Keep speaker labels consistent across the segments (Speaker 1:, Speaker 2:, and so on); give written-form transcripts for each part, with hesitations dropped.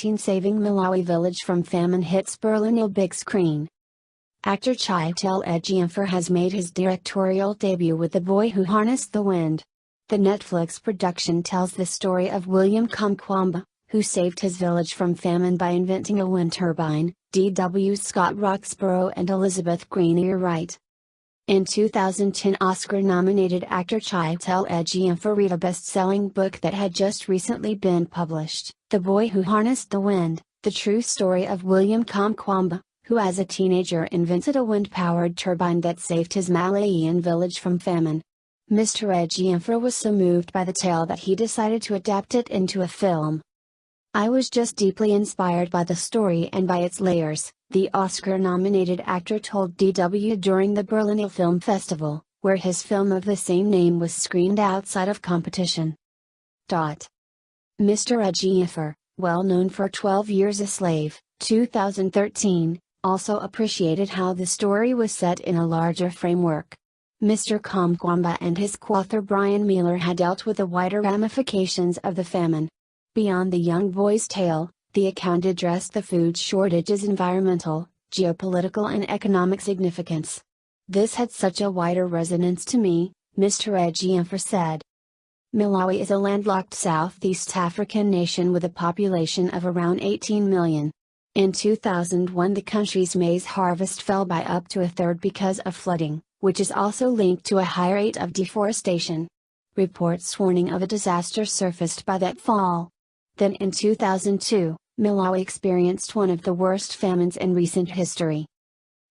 Speaker 1: 2013 Saving Malawi Village from Famine hits Berlinale big screen. Actor Chiwetel Ejiofor has made his directorial debut with The Boy Who Harnessed the Wind. The Netflix production tells the story of William Kamkwamba, who saved his village from famine by inventing a wind turbine. D.W. Scott Roxborough and Elizabeth Grenier write. In 2010, Oscar-nominated actor Chiwetel Ejiofor read a best-selling book that had just recently been published, The Boy Who Harnessed the Wind, the true story of William Kamkwamba, who as a teenager invented a wind-powered turbine that saved his Malawian village from famine. Mr. Ejiofor was so moved by the tale that he decided to adapt it into a film. "I was just deeply inspired by the story and by its layers," the Oscar-nominated actor told DW during the Berlinale Film Festival, where his film of the same name was screened outside of competition. Mr. Ejiofor, well known for 12 Years a Slave, 2013, also appreciated how the story was set in a larger framework. Mr. Kamkwamba and his co-author Brian Miller had dealt with the wider ramifications of the famine. Beyond the young boy's tale, the account addressed the food shortage's environmental, geopolitical and economic significance. "This had such a wider resonance to me," Mr. Ejiofor said. Malawi is a landlocked Southeast African nation with a population of around 18 million. In 2001, the country's maize harvest fell by up to a third because of flooding, which is also linked to a high rate of deforestation. Reports warning of a disaster surfaced by that fall. Then in 2002, Malawi experienced one of the worst famines in recent history.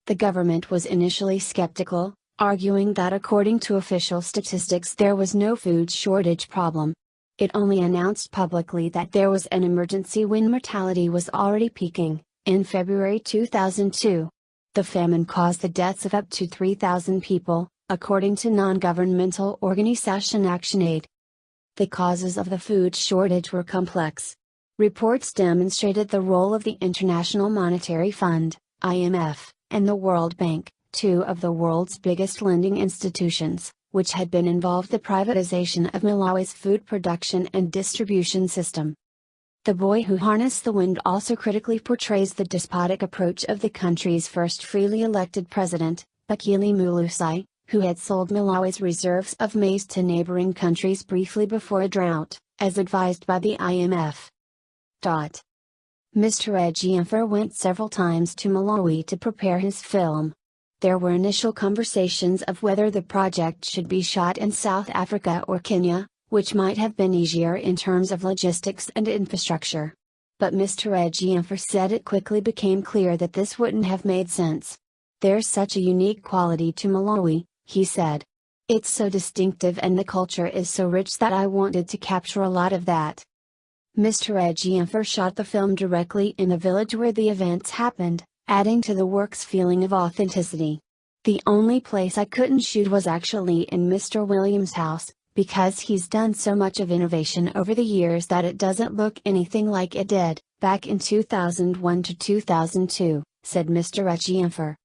Speaker 1: The government was initially skeptical, arguing that according to official statistics there was no food shortage problem. It only announced publicly that there was an emergency when mortality was already peaking. In February 2002, the famine caused the deaths of up to 3,000 people, according to non-governmental organization ActionAid. The causes of the food shortage were complex. Reports demonstrated the role of the International Monetary Fund, IMF, and the World Bank, two of the world's biggest lending institutions, which had been involved in the privatization of Malawi's food production and distribution system. The Boy Who Harnessed the Wind also critically portrays the despotic approach of the country's first freely elected president, Bakili Mulusai, who had sold Malawi's reserves of maize to neighboring countries briefly before a drought, as advised by the IMF. Mr. Ejiofor went several times to Malawi to prepare his film. There were initial conversations of whether the project should be shot in South Africa or Kenya, which might have been easier in terms of logistics and infrastructure. But Mr. Ejiofor said it quickly became clear that this wouldn't have made sense. "There's such a unique quality to Malawi," he said. "It's so distinctive and the culture is so rich that I wanted to capture a lot of that." Mr. Ejiofor shot the film directly in the village where the events happened, adding to the work's feeling of authenticity. "The only place I couldn't shoot was actually in Mr. Williams' house, because he's done so much of innovation over the years that it doesn't look anything like it did, back in 2001 to 2002, said Mr. Ejiofor.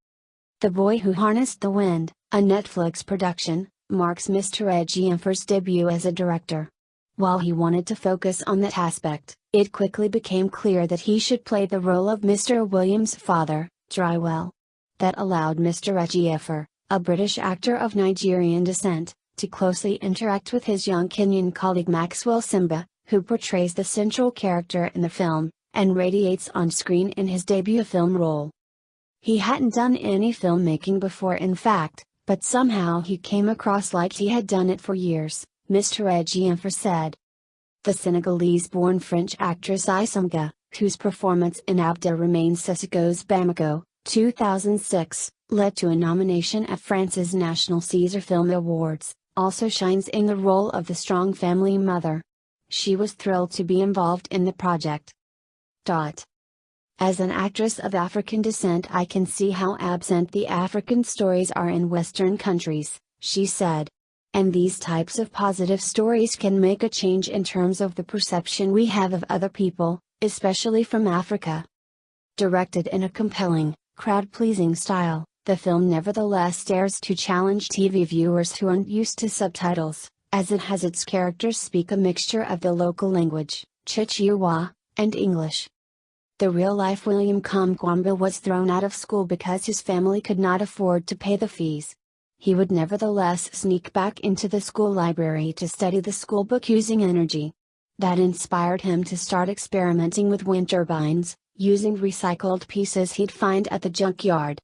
Speaker 1: The Boy Who Harnessed the Wind, a Netflix production, marks Mr. Ejiofor's debut as a director. While he wanted to focus on that aspect, it quickly became clear that he should play the role of Mr. Williams' father, Chiwetel. That allowed Mr. Ejiofor, a British actor of Nigerian descent, to closely interact with his young Kenyan colleague Maxwell Simba, who portrays the central character in the film, and radiates on screen in his debut film role. He hadn't done any filmmaking before in fact, but somehow he came across like he had done it for years, Mr. Ejiofor said. The Senegalese-born French actress Isamga, whose performance in Abda Remains Sisiko's Bamako, 2006, led to a nomination at France's National César Film Awards, also shines in the role of the strong family mother. She was thrilled to be involved in the project. As an actress of African descent, I can see how absent the African stories are in Western countries, she said. And these types of positive stories can make a change in terms of the perception we have of other people, especially from Africa. Directed in a compelling, crowd-pleasing style, the film nevertheless dares to challenge TV viewers who aren't used to subtitles, as it has its characters speak a mixture of the local language, Chichewa, and English. The real-life William Kamkwamba was thrown out of school because his family could not afford to pay the fees. He would nevertheless sneak back into the school library to study the school book using energy. That inspired him to start experimenting with wind turbines, using recycled pieces he'd find at the junkyard.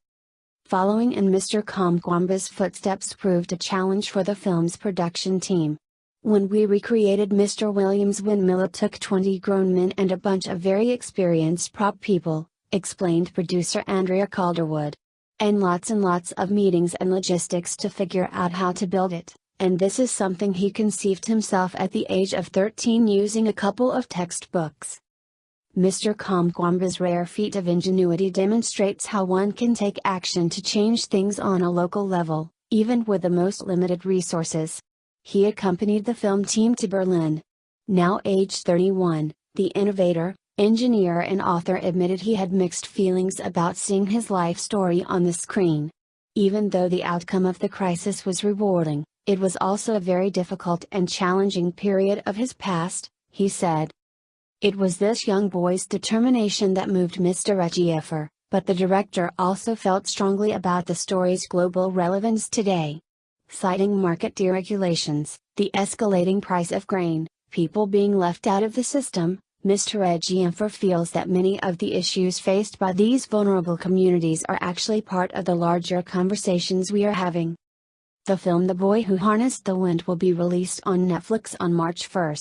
Speaker 1: Following in Mr. Kamkwamba's footsteps proved a challenge for the film's production team. When we recreated Mr. Williams' windmill, it took 20 grown men and a bunch of very experienced prop people, explained producer Andrea Calderwood. And lots of meetings and logistics to figure out how to build it, and this is something he conceived himself at the age of 13 using a couple of textbooks. Mr. Kamkwamba's rare feat of ingenuity demonstrates how one can take action to change things on a local level, even with the most limited resources. He accompanied the film team to Berlin. Now aged 31, the innovator, engineer and author admitted he had mixed feelings about seeing his life story on the screen. Even though the outcome of the crisis was rewarding, it was also a very difficult and challenging period of his past, he said. It was this young boy's determination that moved Mr. Ejiofor, but the director also felt strongly about the story's global relevance today. Citing market deregulations, the escalating price of grain, people being left out of the system, Mr. Ejiofor feels that many of the issues faced by these vulnerable communities are actually part of the larger conversations we are having. The film The Boy Who Harnessed the Wind will be released on Netflix on March 1.